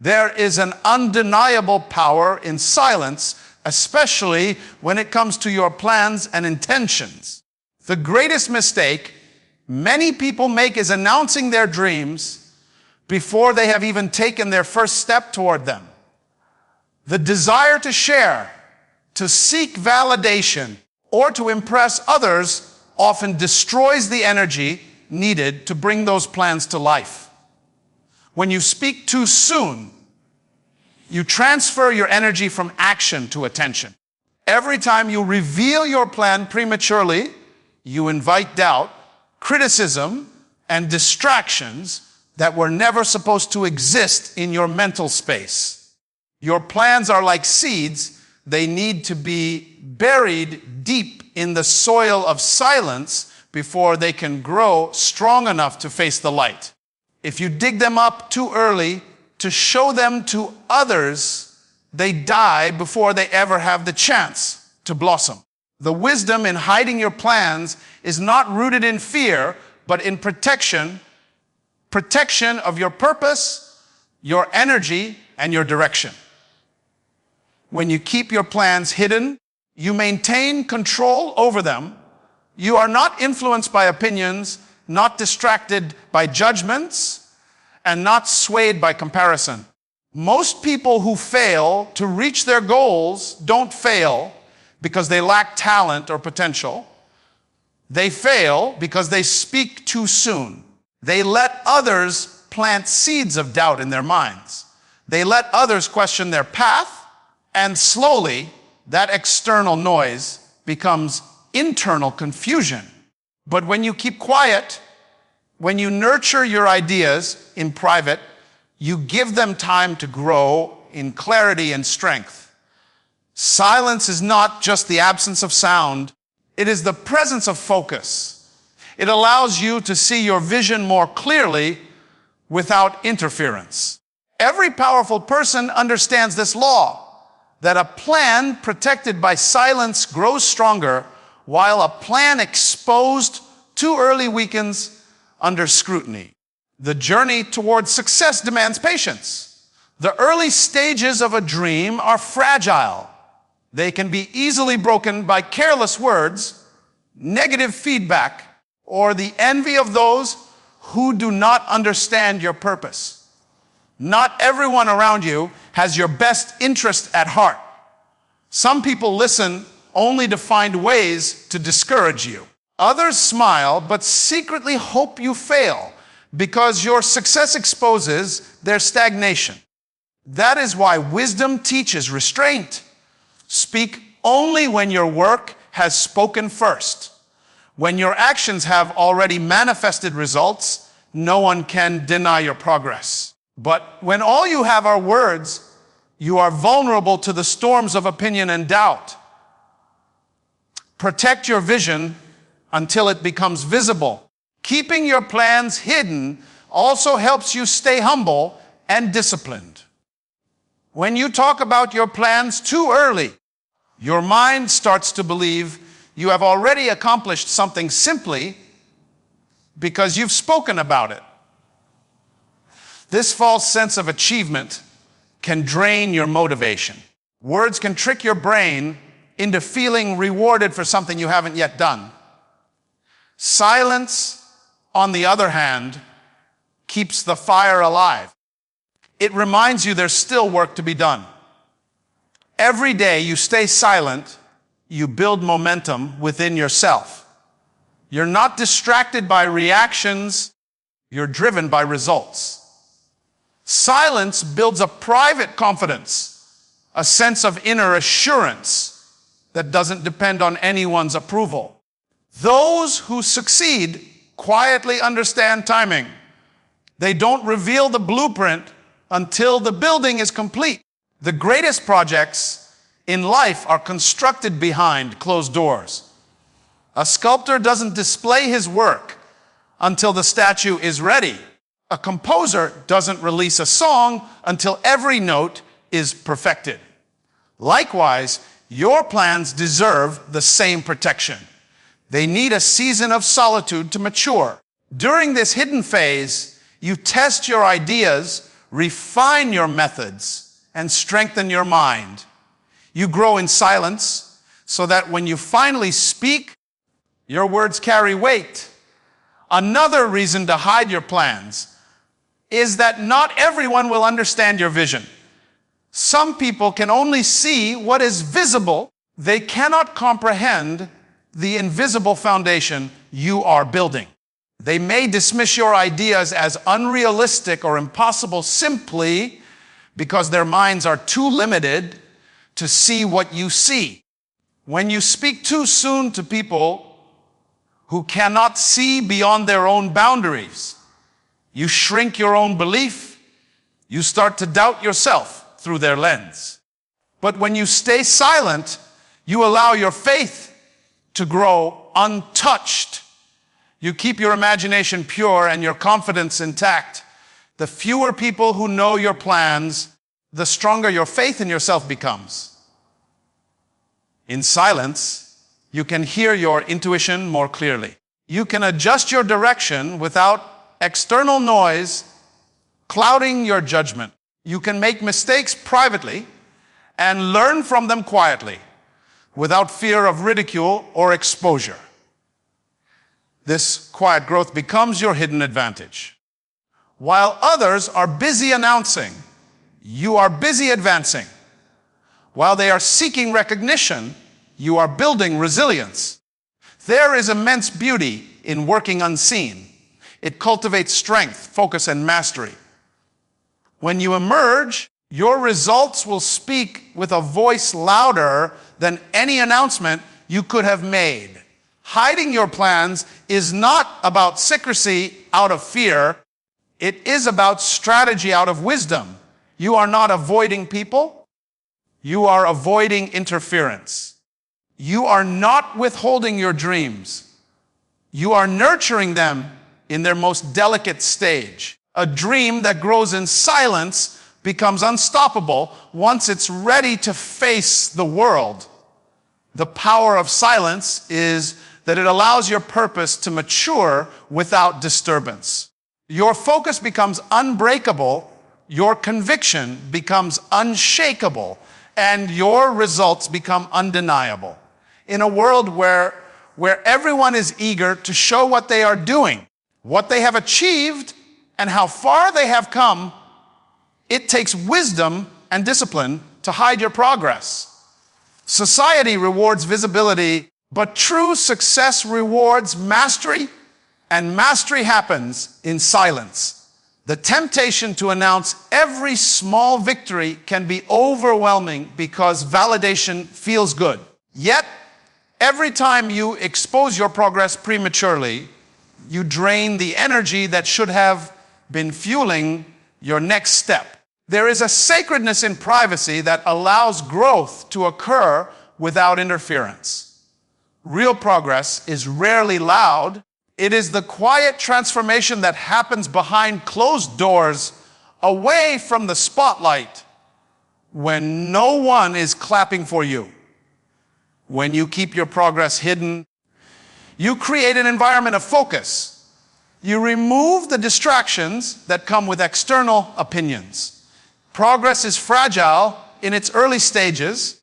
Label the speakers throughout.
Speaker 1: There is an undeniable power in silence, especially when it comes to your plans and intentions. The greatest mistake many people make is announcing their dreams before they have even taken their first step toward them. The desire to share, to seek validation, or to impress others often destroys the energy needed to bring those plans to life. When you speak too soon, you transfer your energy from action to attention. Every time you reveal your plan prematurely, you invite doubt, criticism, and distractions that were never supposed to exist in your mental space. Your plans are like seeds. They need to be buried deep in the soil of silence before they can grow strong enough to face the light. If you dig them up too early to show them to others, they die before they ever have the chance to blossom. The wisdom in hiding your plans is not rooted in fear, but in protection of your purpose, your energy, and your direction. When you keep your plans hidden, you maintain control over them. You are not influenced by opinions, not distracted by judgments, and not swayed by comparison. Most people who fail to reach their goals don't fail because they lack talent or potential. They fail because they speak too soon. They let others plant seeds of doubt in their minds. They let others question their path, and slowly that external noise becomes internal confusion. But when you keep quiet, when you nurture your ideas in private, you give them time to grow in clarity and strength. Silence is not just the absence of sound, it is the presence of focus. It allows you to see your vision more clearly without interference. Every powerful person understands this law, that a plan protected by silence grows stronger, while a plan exposed too early weakens under scrutiny. The journey towards success demands patience. The early stages of a dream are fragile. They can be easily broken by careless words, negative feedback, or the envy of those who do not understand your purpose. Not everyone around you has your best interest at heart. Some people listen only to find ways to discourage you. Others smile but secretly hope you fail because your success exposes their stagnation. That is why wisdom teaches restraint. Speak only when your work has spoken first. When your actions have already manifested results, no one can deny your progress. But when all you have are words, you are vulnerable to the storms of opinion and doubt. Protect your vision until it becomes visible. Keeping your plans hidden also helps you stay humble and disciplined. When you talk about your plans too early, your mind starts to believe you have already accomplished something simply because you've spoken about it. This false sense of achievement can drain your motivation. Words can trick your brain into feeling rewarded for something you haven't yet done. Silence, on the other hand, keeps the fire alive. It reminds you there's still work to be done. Every day you stay silent, you build momentum within yourself. You're not distracted by reactions, you're driven by results. Silence builds a private confidence, a sense of inner assurance that doesn't depend on anyone's approval. Those who succeed quietly understand timing. They don't reveal the blueprint until the building is complete. The greatest projects in life are constructed behind closed doors. A sculptor doesn't display his work until the statue is ready. A composer doesn't release a song until every note is perfected. Likewise, your plans deserve the same protection. They need a season of solitude to mature. During this hidden phase, you test your ideas, refine your methods, and strengthen your mind. You grow in silence so that when you finally speak, your words carry weight. Another reason to hide your plans is that not everyone will understand your vision. Some people can only see what is visible. They cannot comprehend the invisible foundation you are building. They may dismiss your ideas as unrealistic or impossible simply because their minds are too limited to see what you see. When you speak too soon to people who cannot see beyond their own boundaries, you shrink your own belief. You start to doubt yourself through their lens. But when you stay silent, you allow your faith to grow untouched. You keep your imagination pure and your confidence intact. The fewer people who know your plans, the stronger your faith in yourself becomes. In silence, you can hear your intuition more clearly. You can adjust your direction without external noise clouding your judgment. You can make mistakes privately and learn from them quietly without fear of ridicule or exposure. This quiet growth becomes your hidden advantage. While others are busy announcing, you are busy advancing. While they are seeking recognition, you are building resilience. There is immense beauty in working unseen. It cultivates strength, focus, and mastery. When you emerge, your results will speak with a voice louder than any announcement you could have made. Hiding your plans is not about secrecy out of fear. It is about strategy out of wisdom. You are not avoiding people. You are avoiding interference. You are not withholding your dreams. You are nurturing them in their most delicate stage. A dream that grows in silence becomes unstoppable once it's ready to face the world. The power of silence is that it allows your purpose to mature without disturbance. Your focus becomes unbreakable, your conviction becomes unshakable, and your results become undeniable. In a world where everyone is eager to show what they are doing, what they have achieved, and how far they have come, it takes wisdom and discipline to hide your progress. Society rewards visibility, but true success rewards mastery, and mastery happens in silence. The temptation to announce every small victory can be overwhelming because validation feels good. Yet, every time you expose your progress prematurely, you drain the energy that should have been fueling your next step. There is a sacredness in privacy that allows growth to occur without interference. Real progress is rarely loud. It is the quiet transformation that happens behind closed doors, away from the spotlight, when no one is clapping for you. When you keep your progress hidden, you create an environment of focus. You remove the distractions that come with external opinions. Progress is fragile in its early stages.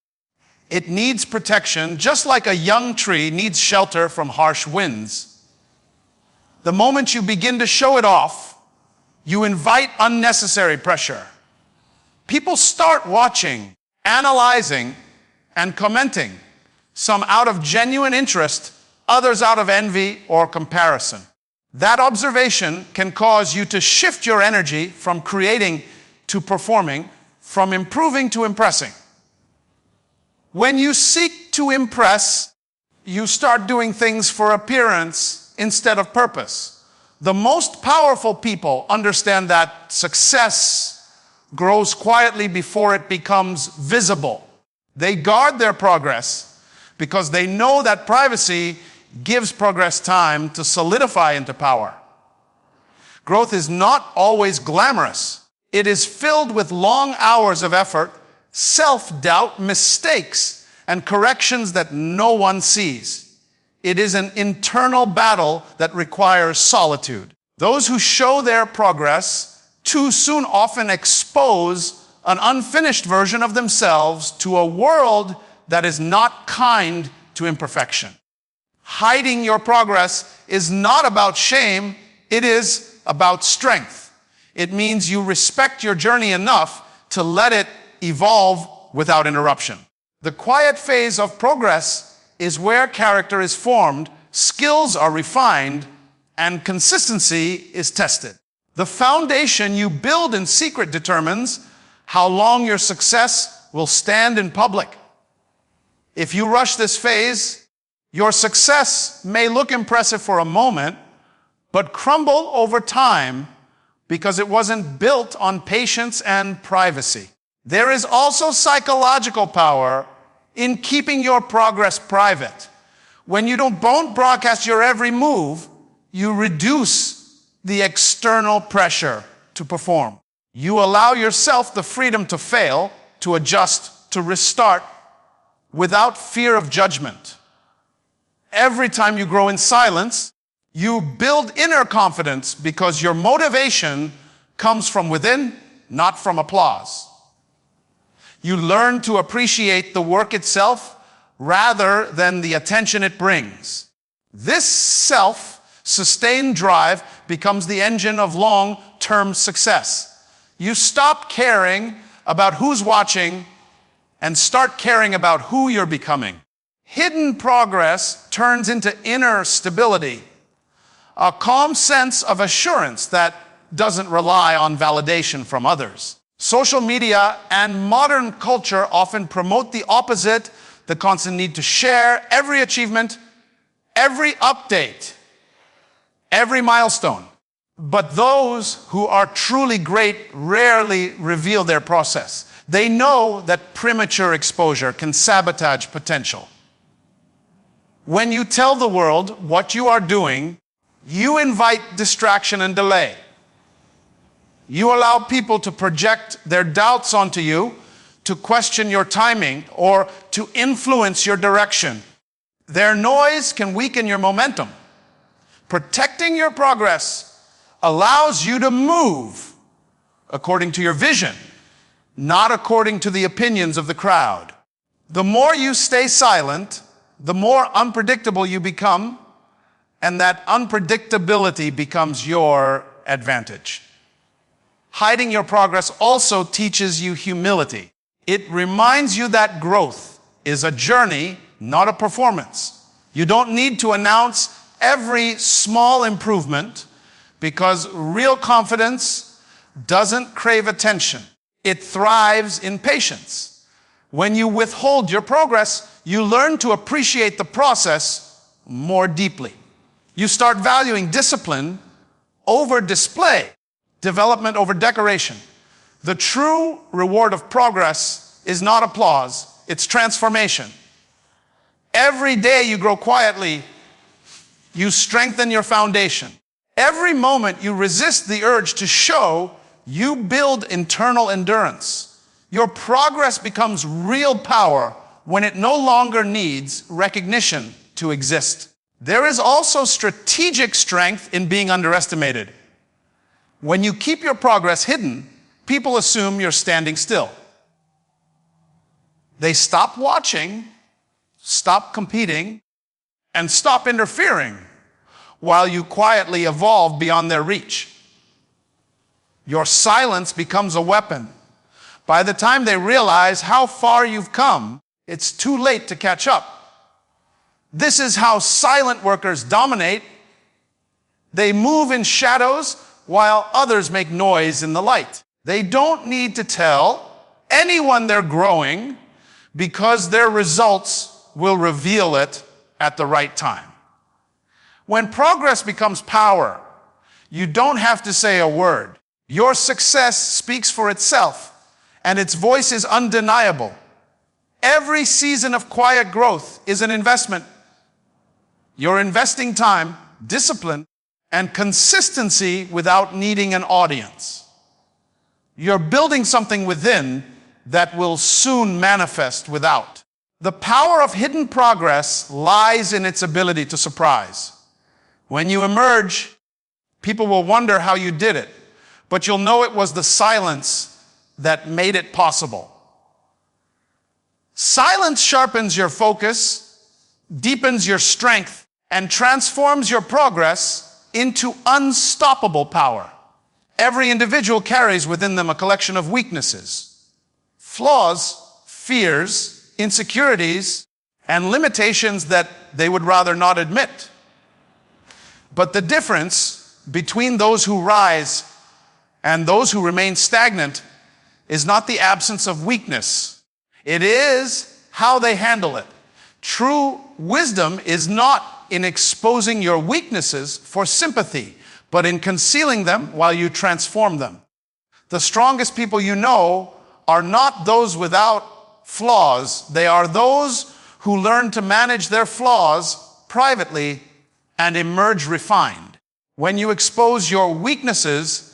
Speaker 1: It needs protection, just like a young tree needs shelter from harsh winds. The moment you begin to show it off, you invite unnecessary pressure. People start watching, analyzing, and commenting, some out of genuine interest, others out of envy or comparison. That observation can cause you to shift your energy from creating to performing, from improving to impressing. When you seek to impress, you start doing things for appearance instead of purpose. The most powerful people understand that success grows quietly before it becomes visible. They guard their progress because they know that privacy gives progress time to solidify into power. Growth is not always glamorous. It is filled with long hours of effort, self-doubt, mistakes, and corrections that no one sees. It is an internal battle that requires solitude. Those who show their progress too soon often expose an unfinished version of themselves to a world that is not kind to imperfection. Hiding your progress is not about shame, it is about strength. It means you respect your journey enough to let it evolve without interruption. The quiet phase of progress is where character is formed, skills are refined, and consistency is tested. The foundation you build in secret determines how long your success will stand in public. If you rush this phase, your success may look impressive for a moment, but crumble over time because it wasn't built on patience and privacy. There is also psychological power in keeping your progress private. When you don't broadcast your every move, you reduce the external pressure to perform. You allow yourself the freedom to fail, to adjust, to restart without fear of judgment. Every time you grow in silence, you build inner confidence because your motivation comes from within, not from applause. You learn to appreciate the work itself rather than the attention it brings. This self-sustained drive becomes the engine of long-term success. You stop caring about who's watching and start caring about who you're becoming. Hidden progress turns into inner stability, a calm sense of assurance that doesn't rely on validation from others. Social media and modern culture often promote the opposite, the constant need to share every achievement, every update, every milestone. But those who are truly great rarely reveal their process. They know that premature exposure can sabotage potential. When you tell the world what you are doing, you invite distraction and delay. You allow people to project their doubts onto you, to question your timing, or to influence your direction. Their noise can weaken your momentum. Protecting your progress allows you to move according to your vision, not according to the opinions of the crowd. The more you stay silent, the more unpredictable you become, and that unpredictability becomes your advantage. Hiding your progress also teaches you humility. It reminds you that growth is a journey, not a performance. You don't need to announce every small improvement because real confidence doesn't crave attention. It thrives in patience. When you withhold your progress, you learn to appreciate the process more deeply. You start valuing discipline over display, development over decoration. The true reward of progress is not applause, it's transformation. Every day you grow quietly, you strengthen your foundation. Every moment you resist the urge to show, you build internal endurance. Your progress becomes real power when it no longer needs recognition to exist. There is also strategic strength in being underestimated. When you keep your progress hidden, people assume you're standing still. They stop watching, stop competing, and stop interfering while you quietly evolve beyond their reach. Your silence becomes a weapon. By the time they realize how far you've come, it's too late to catch up. This is how silent workers dominate. They move in shadows while others make noise in the light. They don't need to tell anyone they're growing because their results will reveal it at the right time. When progress becomes power, you don't have to say a word. Your success speaks for itself, and its voice is undeniable. Every season of quiet growth is an investment. You're investing time, discipline, and consistency without needing an audience. You're building something within that will soon manifest without. The power of hidden progress lies in its ability to surprise. When you emerge, people will wonder how you did it. but you'll know it was the silence that made it possible. Silence sharpens your focus, deepens your strength, and transforms your progress into unstoppable power. Every individual carries within them a collection of weaknesses, flaws, fears, insecurities, and limitations that they would rather not admit. But the difference between those who rise and those who remain stagnant is not the absence of weakness. It is how they handle it. True wisdom is not in exposing your weaknesses for sympathy, but in concealing them while you transform them. The strongest people you know are not those without flaws. They are those who learn to manage their flaws privately and emerge refined. When you expose your weaknesses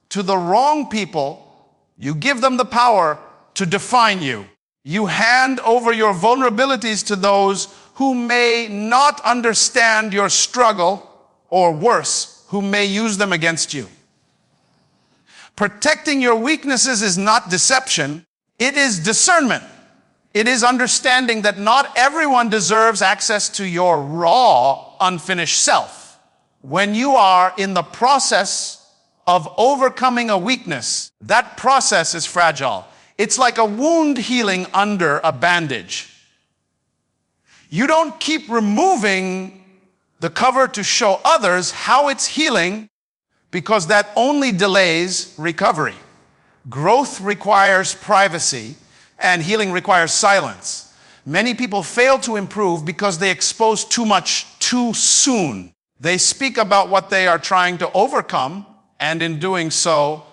Speaker 1: to the wrong people, you give them the power to define you. You hand over your vulnerabilities to those who may not understand your struggle, or worse, who may use them against you. Protecting your weaknesses is not deception, it is discernment. It is understanding that not everyone deserves access to your raw, unfinished self. When you are in the process of overcoming a weakness, that process is fragile. It's like a wound healing under a bandage. You don't keep removing the cover to show others how it's healing, because that only delays recovery. Growth requires privacy, and healing requires silence. Many people fail to improve because they expose too much too soon. They speak about what they are trying to overcome, and in doing so,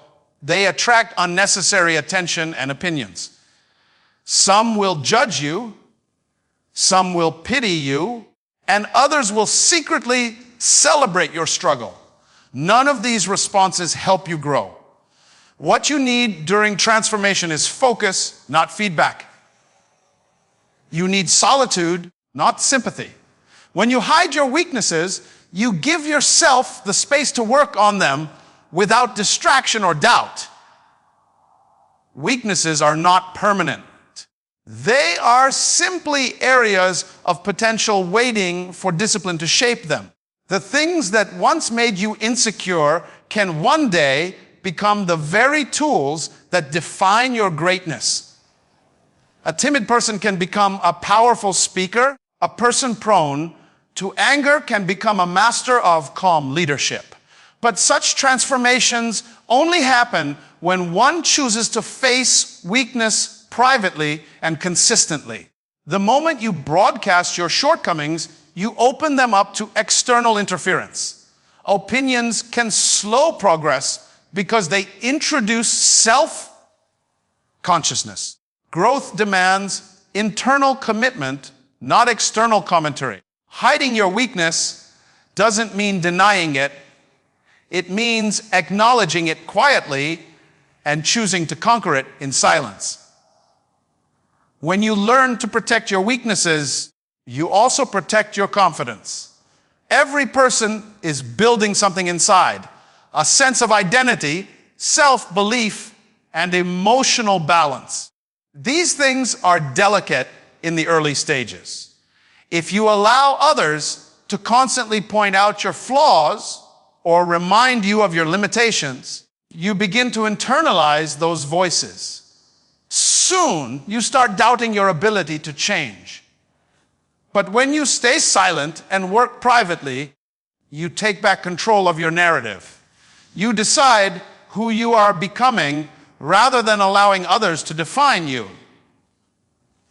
Speaker 1: they attract unnecessary attention and opinions. Some will judge you, some will pity you, and others will secretly celebrate your struggle. None of these responses help you grow. What you need during transformation is focus, not feedback. You need solitude, not sympathy. When you hide your weaknesses, you give yourself the space to work on them without distraction or doubt. Weaknesses are not permanent. They are simply areas of potential waiting for discipline to shape them. The things that once made you insecure can one day become the very tools that define your greatness. A timid person can become a powerful speaker. A person prone to anger can become a master of calm leadership. But such transformations only happen when one chooses to face weakness privately and consistently. The moment you broadcast your shortcomings, you open them up to external interference. Opinions can slow progress because they introduce self-consciousness. Growth demands internal commitment, not external commentary. Hiding your weakness doesn't mean denying it. It means acknowledging it quietly and choosing to conquer it in silence. When you learn to protect your weaknesses, you also protect your confidence. Every person is building something inside. A sense of identity, self-belief, and emotional balance. These things are delicate in the early stages. If you allow others to constantly point out your flaws or remind you of your limitations, you begin to internalize those voices. Soon, you start doubting your ability to change. But when you stay silent and work privately, you take back control of your narrative. You decide who you are becoming rather than allowing others to define you.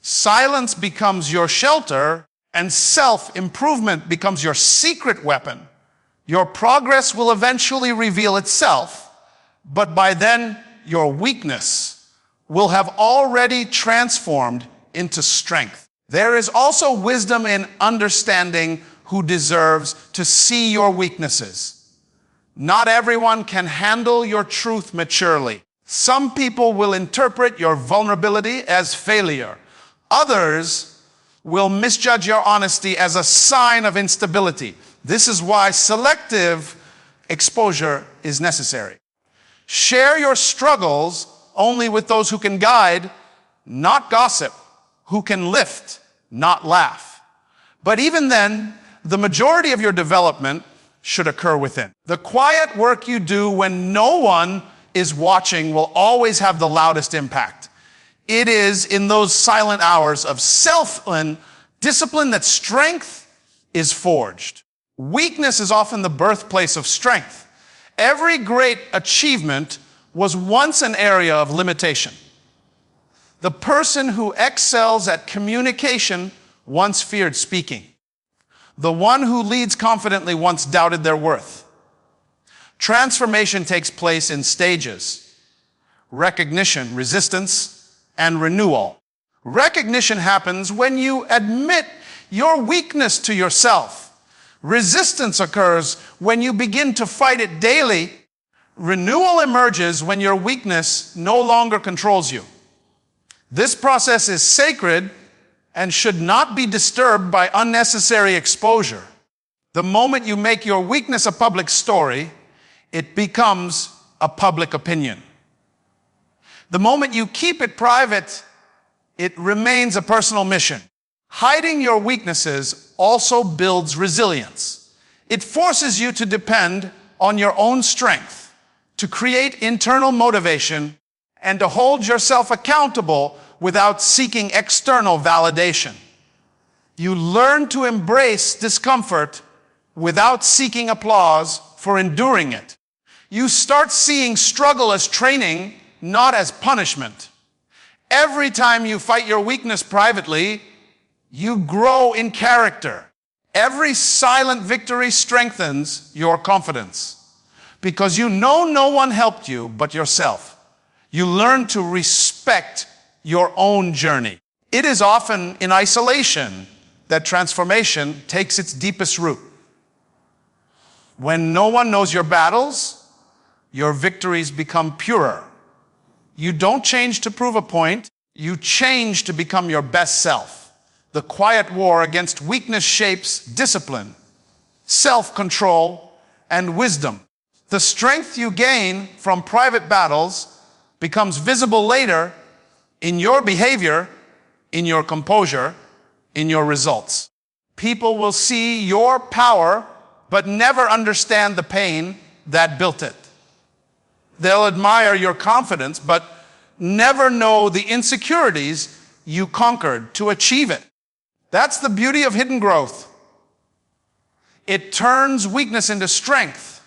Speaker 1: Silence becomes your shelter, and self-improvement becomes your secret weapon. Your progress will eventually reveal itself, but by then, your weakness will have already transformed into strength. There is also wisdom in understanding who deserves to see your weaknesses. Not everyone can handle your truth maturely. Some people will interpret your vulnerability as failure. Others will misjudge your honesty as a sign of instability. This is why selective exposure is necessary. Share your struggles only with those who can guide, not gossip, who can lift, not laugh. But even then, the majority of your development should occur within. The quiet work you do when no one is watching will always have the loudest impact. It is in those silent hours of self-discipline that strength is forged. Weakness is often the birthplace of strength. Every great achievement was once an area of limitation. The person who excels at communication once feared speaking. The one who leads confidently once doubted their worth. Transformation takes place in stages: recognition, resistance, and renewal. Recognition happens when you admit your weakness to yourself. Resistance occurs when you begin to fight it daily. Renewal emerges when your weakness no longer controls you. This process is sacred and should not be disturbed by unnecessary exposure. The moment you make your weakness a public story, it becomes a public opinion. The moment you keep it private, it remains a personal mission. Hiding your weaknesses also builds resilience. It forces you to depend on your own strength, to create internal motivation, and to hold yourself accountable without seeking external validation. You learn to embrace discomfort without seeking applause for enduring it. You start seeing struggle as training, not as punishment. Every time you fight your weakness privately, you grow in character. Every silent victory strengthens your confidence because you know no one helped you but yourself. You learn to respect your own journey. It is often in isolation that transformation takes its deepest root. When no one knows your battles, your victories become purer. You don't change to prove a point, you change to become your best self. The quiet war against weakness shapes discipline, self-control, and wisdom. The strength you gain from private battles becomes visible later in your behavior, in your composure, in your results. People will see your power, but never understand the pain that built it. They'll admire your confidence, but never know the insecurities you conquered to achieve it. That's the beauty of hidden growth. It turns weakness into strength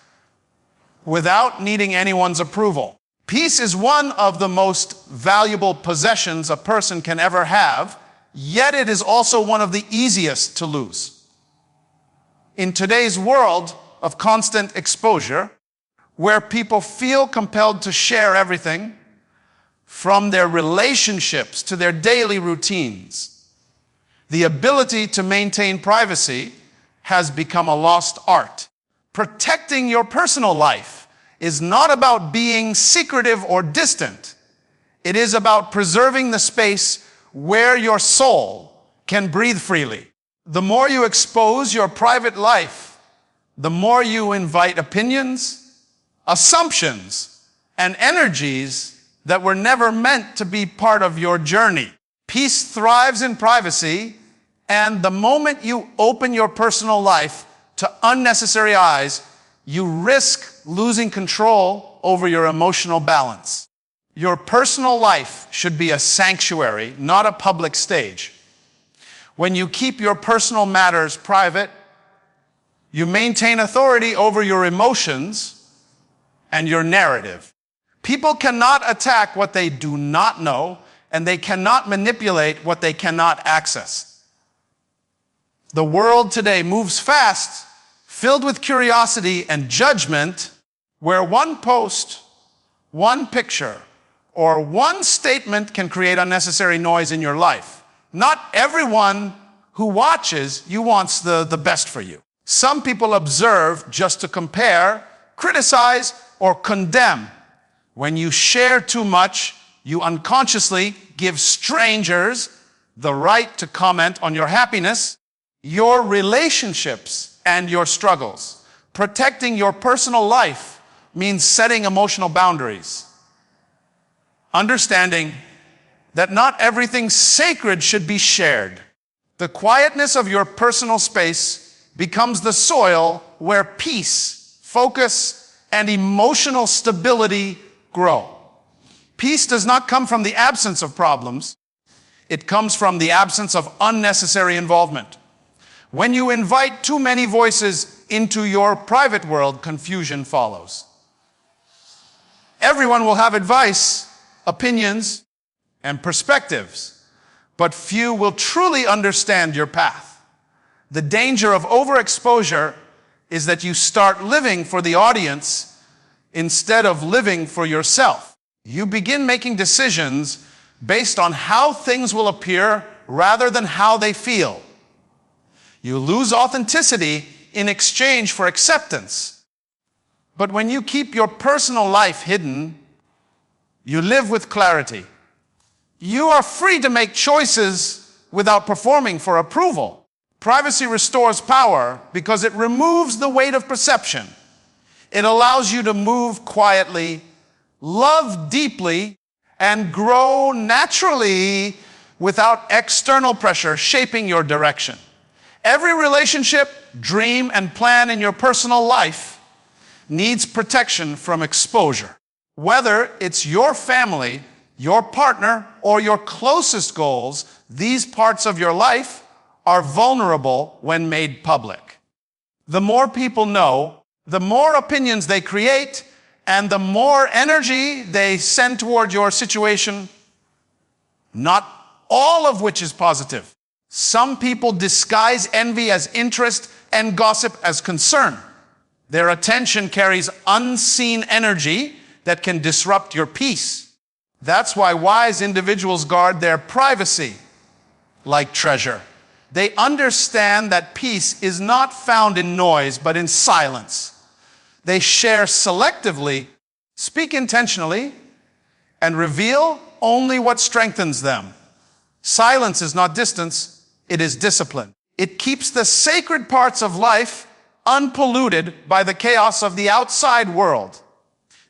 Speaker 1: without needing anyone's approval. Peace is one of the most valuable possessions a person can ever have, yet it is also one of the easiest to lose. In today's world of constant exposure, where people feel compelled to share everything, from their relationships to their daily routines, the ability to maintain privacy has become a lost art. Protecting your personal life is not about being secretive or distant. It is about preserving the space where your soul can breathe freely. The more you expose your private life, the more you invite opinions, assumptions, and energies that were never meant to be part of your journey. Peace thrives in privacy, and the moment you open your personal life to unnecessary eyes, you risk losing control over your emotional balance. Your personal life should be a sanctuary, not a public stage. When you keep your personal matters private, you maintain authority over your emotions and your narrative. People cannot attack what they do not know, and they cannot manipulate what they cannot access. The world today moves fast, filled with curiosity and judgment, where one post, one picture, or one statement can create unnecessary noise in your life. Not everyone who watches you wants the best for you. Some people observe just to compare, criticize, or condemn. When you share too much, you unconsciously give strangers the right to comment on your happiness, your relationships, and your struggles. Protecting your personal life means setting emotional boundaries. Understanding that not everything sacred should be shared. The quietness of your personal space becomes the soil where peace, focus, and emotional stability grow. Peace does not come from the absence of problems. It comes from the absence of unnecessary involvement. When you invite too many voices into your private world, confusion follows. Everyone will have advice, opinions, and perspectives, but few will truly understand your path. The danger of overexposure is that you start living for the audience instead of living for yourself. You begin making decisions based on how things will appear rather than how they feel. You lose authenticity in exchange for acceptance. But when you keep your personal life hidden, you live with clarity. You are free to make choices without performing for approval. Privacy restores power because it removes the weight of perception. It allows you to move quietly, love deeply, and grow naturally without external pressure shaping your direction. Every relationship, dream, and plan in your personal life needs protection from exposure. Whether it's your family, your partner, or your closest goals, these parts of your life are vulnerable when made public. The more people know, the more opinions they create, and the more energy they send toward your situation, not all of which is positive. Some people disguise envy as interest and gossip as concern. Their attention carries unseen energy that can disrupt your peace. That's why wise individuals guard their privacy like treasure. They understand that peace is not found in noise, but in silence. They share selectively, speak intentionally, and reveal only what strengthens them. Silence is not distance, it is discipline. It keeps the sacred parts of life unpolluted by the chaos of the outside world.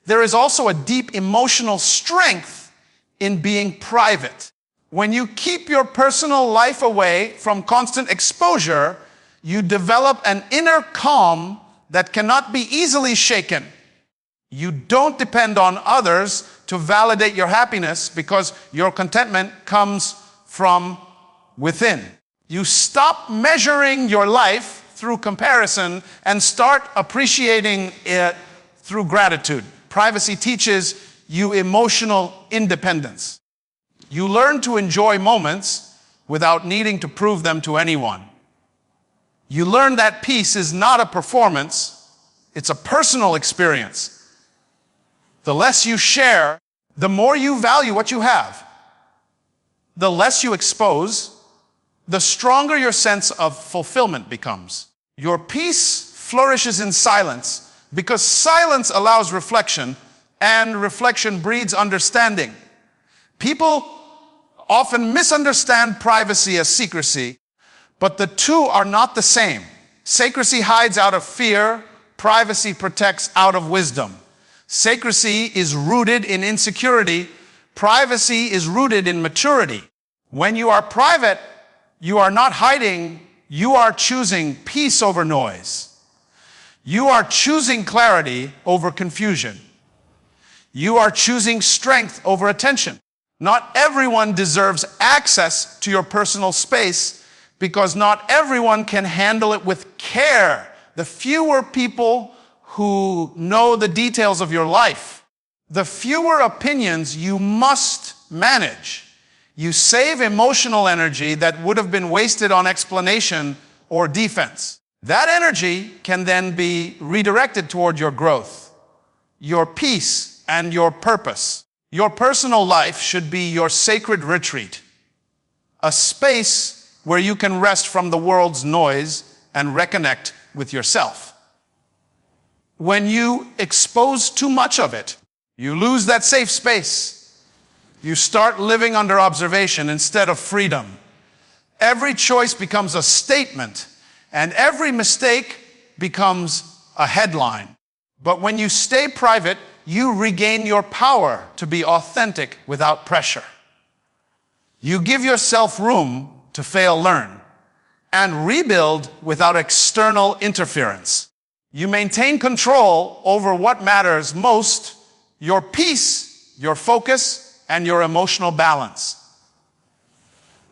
Speaker 1: There is also a deep emotional strength in being private. When you keep your personal life away from constant exposure, you develop an inner calm that cannot be easily shaken. You don't depend on others to validate your happiness because your contentment comes from within. You stop measuring your life through comparison and start appreciating it through gratitude. Privacy teaches you emotional independence. You learn to enjoy moments without needing to prove them to anyone. You learn that peace is not a performance, it's a personal experience. The less you share, the more you value what you have. The less you expose, the stronger your sense of fulfillment becomes. Your peace flourishes in silence because silence allows reflection, and reflection breeds understanding. People often misunderstand privacy as secrecy, but the two are not the same. Secrecy hides out of fear, privacy protects out of wisdom. Secrecy is rooted in insecurity, privacy is rooted in maturity. When you are private, you are not hiding, you are choosing peace over noise. You are choosing clarity over confusion. You are choosing strength over attention. Not everyone deserves access to your personal space because not everyone can handle it with care. The fewer people who know the details of your life, the fewer opinions you must manage. You save emotional energy that would have been wasted on explanation or defense. That energy can then be redirected toward your growth, your peace, and your purpose. Your personal life should be your sacred retreat, a space where you can rest from the world's noise and reconnect with yourself. When you expose too much of it, you lose that safe space. You start living under observation instead of freedom. Every choice becomes a statement, and every mistake becomes a headline. But when you stay private, you regain your power to be authentic without pressure. You give yourself room to fail, learn, and rebuild without external interference. You maintain control over what matters most: your peace, your focus, and your emotional balance.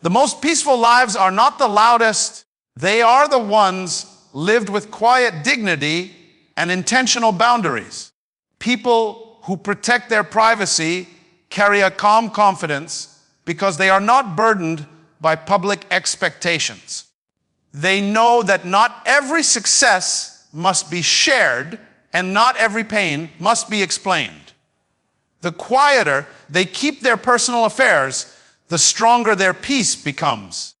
Speaker 1: The most peaceful lives are not the loudest. They are the ones lived with quiet dignity and intentional boundaries. People who protect their privacy carry a calm confidence because they are not burdened by public expectations. They know that not every success must be shared and not every pain must be explained. The quieter they keep their personal affairs, the stronger their peace becomes.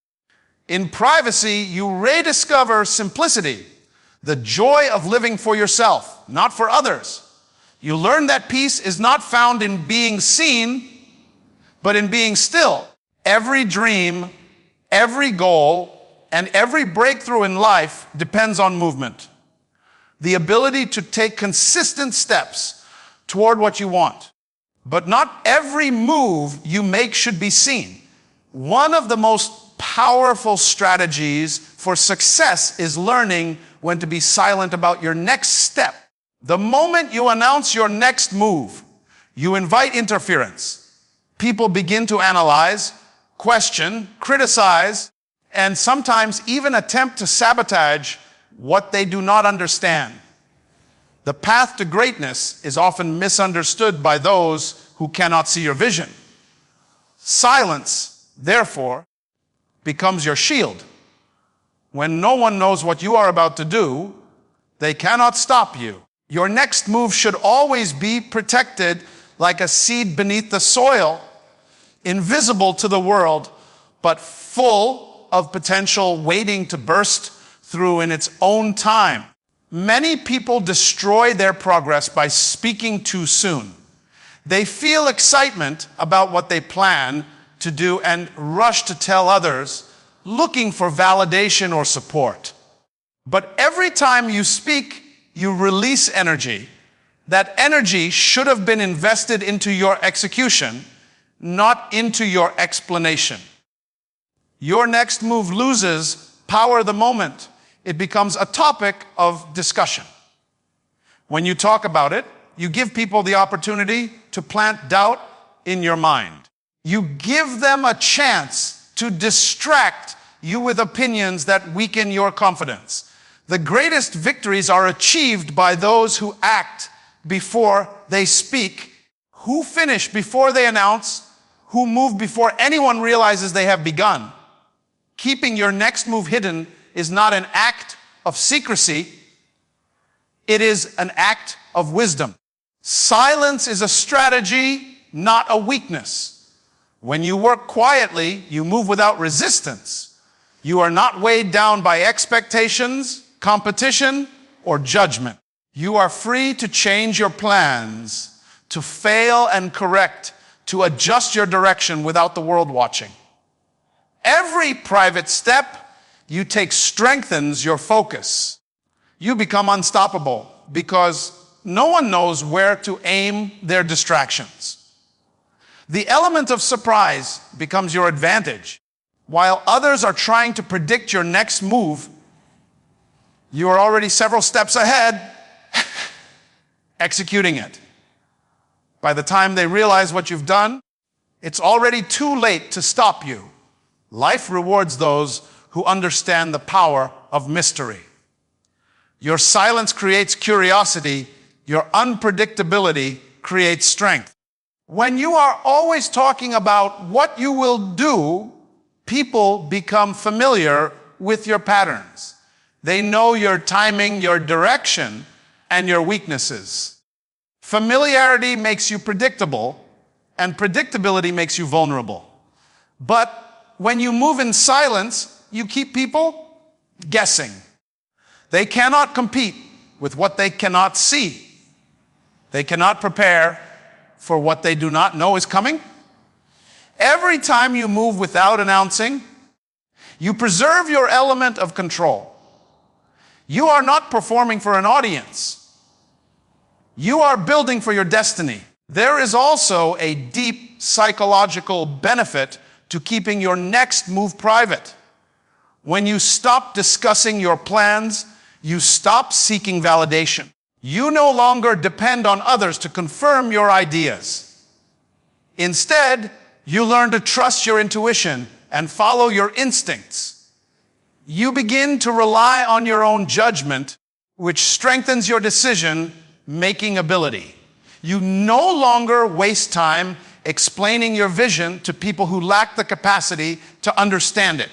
Speaker 1: In privacy, you rediscover simplicity, the joy of living for yourself, not for others. You learn that peace is not found in being seen, but in being still. Every dream, every goal, and every breakthrough in life depends on movement. The ability to take consistent steps toward what you want. But not every move you make should be seen. One of the most powerful strategies for success is learning when to be silent about your next step. The moment you announce your next move, you invite interference. People begin to analyze, question, criticize, and sometimes even attempt to sabotage what they do not understand. The path to greatness is often misunderstood by those who cannot see your vision. Silence, therefore, becomes your shield. When no one knows what you are about to do, they cannot stop you. Your next move should always be protected like a seed beneath the soil, invisible to the world, but full of potential waiting to burst through in its own time. Many people destroy their progress by speaking too soon. They feel excitement about what they plan to do and rush to tell others, looking for validation or support. But every time you speak, you release energy. That energy should have been invested into your execution, not into your explanation. Your next move loses power the moment it becomes a topic of discussion. When you talk about it, you give people the opportunity to plant doubt in your mind. You give them a chance to distract you with opinions that weaken your confidence. The greatest victories are achieved by those who act before they speak, who finish before they announce, who move before anyone realizes they have begun. Keeping your next move hidden is not an act of secrecy, it is an act of wisdom. Silence is a strategy, not a weakness. When you work quietly, you move without resistance. You are not weighed down by expectations, competition, or judgment. You are free to change your plans, to fail and correct, to adjust your direction without the world watching. Every private step you take strengthens your focus. You become unstoppable because no one knows where to aim their distractions. The element of surprise becomes your advantage. While others are trying to predict your next move, you are already several steps ahead, executing it. By the time they realize what you've done, it's already too late to stop you. Life rewards those who understand the power of mystery. Your silence creates curiosity. Your unpredictability creates strength. When you are always talking about what you will do, people become familiar with your patterns. They know your timing, your direction, and your weaknesses. Familiarity makes you predictable, and predictability makes you vulnerable. But when you move in silence, you keep people guessing. They cannot compete with what they cannot see. They cannot prepare for what they do not know is coming. Every time you move without announcing, you preserve your element of control. You are not performing for an audience. You are building for your destiny. There is also a deep psychological benefit to keeping your next move private. When you stop discussing your plans, you stop seeking validation. You no longer depend on others to confirm your ideas. Instead, you learn to trust your intuition and follow your instincts. You begin to rely on your own judgment, which strengthens your decision-making ability. You no longer waste time explaining your vision to people who lack the capacity to understand it.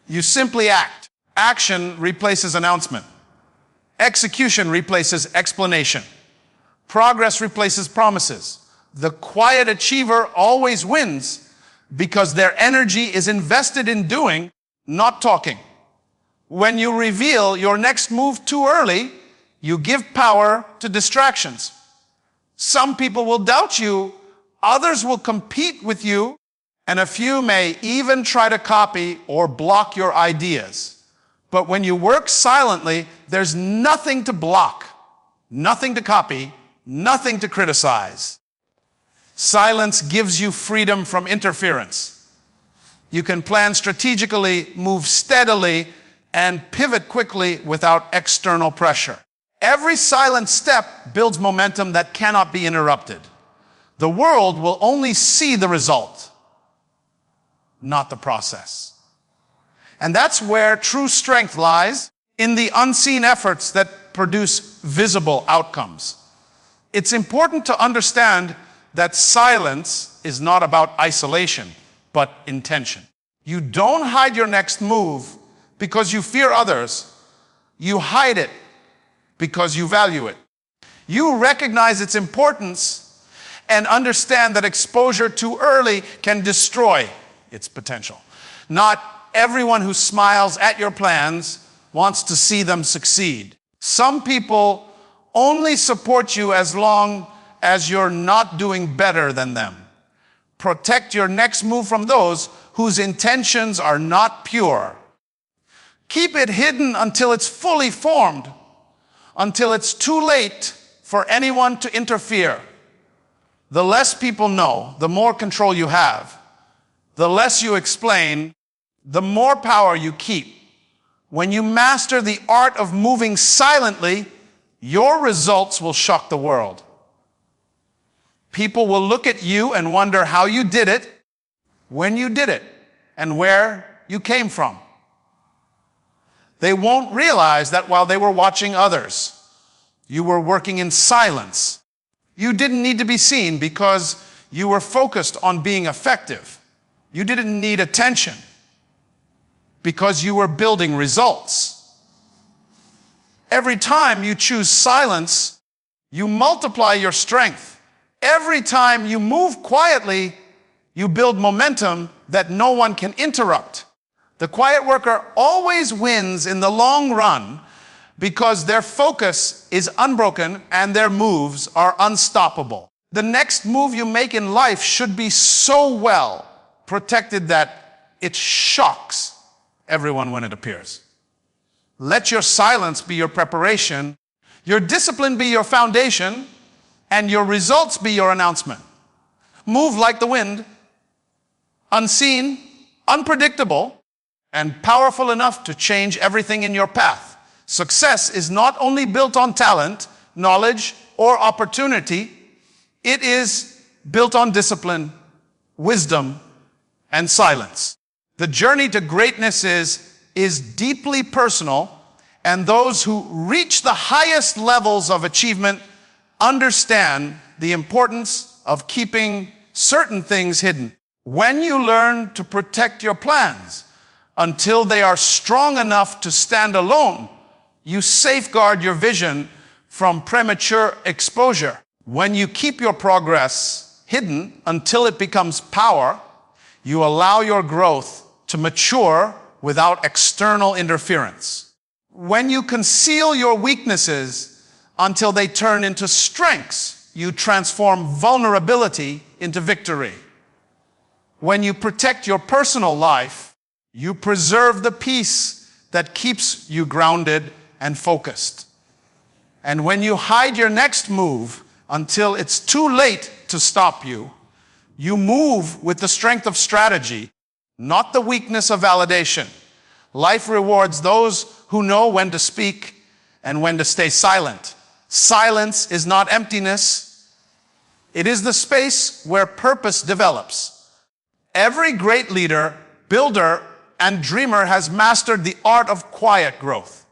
Speaker 1: You simply act. Action replaces announcement. Execution replaces explanation. Progress replaces promises. The quiet achiever always wins because their energy is invested in doing, not talking. When you reveal your next move too early, you give power to distractions. Some people will doubt you, others will compete with you, and a few may even try to copy or block your ideas. But when you work silently, there's nothing to block, nothing to copy, nothing to criticize. Silence gives you freedom from interference. You can plan strategically, move steadily, and pivot quickly without external pressure. Every silent step builds momentum that cannot be interrupted. The world will only see the result, not the process. And that's where true strength lies, in the unseen efforts that produce visible outcomes. It's important to understand that silence is not about isolation, but intention. You don't hide your next move because you fear others. You hide it because you value it. You recognize its importance and understand that exposure too early can destroy its potential. Not everyone who smiles at your plans wants to see them succeed. Some people only support you as long as you're not doing better than them. Protect your next move from those whose intentions are not pure. Keep it hidden until it's fully formed, until it's too late for anyone to interfere. The less people know, the more control you have. The less you explain, the more power you keep. When you master the art of moving silently, your results will shock the world. People will look at you and wonder how you did it, when you did it, and where you came from. They won't realize that while they were watching others, you were working in silence. You didn't need to be seen because you were focused on being effective. You didn't need attention because you were building results. Every time you choose silence, you multiply your strength. Every time you move quietly, you build momentum that no one can interrupt. The quiet worker always wins in the long run because their focus is unbroken and their moves are unstoppable. The next move you make in life should be so well protected that it shocks everyone when it appears. Let your silence be your preparation, your discipline be your foundation, and your results be your announcement. Move like the wind, unseen, unpredictable, and powerful enough to change everything in your path. Success is not only built on talent, knowledge, or opportunity. It is built on discipline, wisdom, and silence. The journey to greatness is deeply personal, and those who reach the highest levels of achievement understand the importance of keeping certain things hidden. When you learn to protect your plans until they are strong enough to stand alone, you safeguard your vision from premature exposure. When you keep your progress hidden until it becomes power, you allow your growth to mature without external interference. When you conceal your weaknesses until they turn into strengths, you transform vulnerability into victory. When you protect your personal life, you preserve the peace that keeps you grounded and focused. And when you hide your next move until it's too late to stop you, you move with the strength of strategy, not the weakness of validation. Life rewards those who know when to speak and when to stay silent. Silence is not emptiness. It is the space where purpose develops. Every great leader, builder, and dreamer has mastered the art of quiet growth.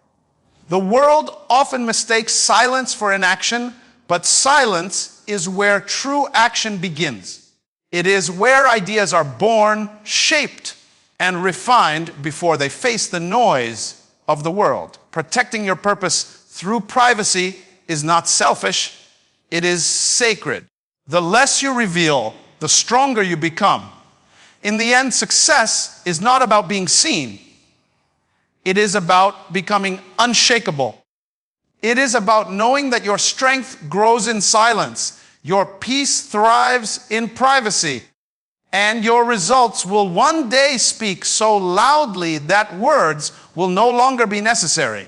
Speaker 1: The world often mistakes silence for inaction, but silence is where true action begins. It is where ideas are born, shaped, and refined before they face the noise of the world. Protecting your purpose through privacy is not selfish, it is sacred. The less you reveal, the stronger you become. In the end, success is not about being seen. It is about becoming unshakable. It is about knowing that your strength grows in silence, your peace thrives in privacy, and your results will one day speak so loudly that words will no longer be necessary.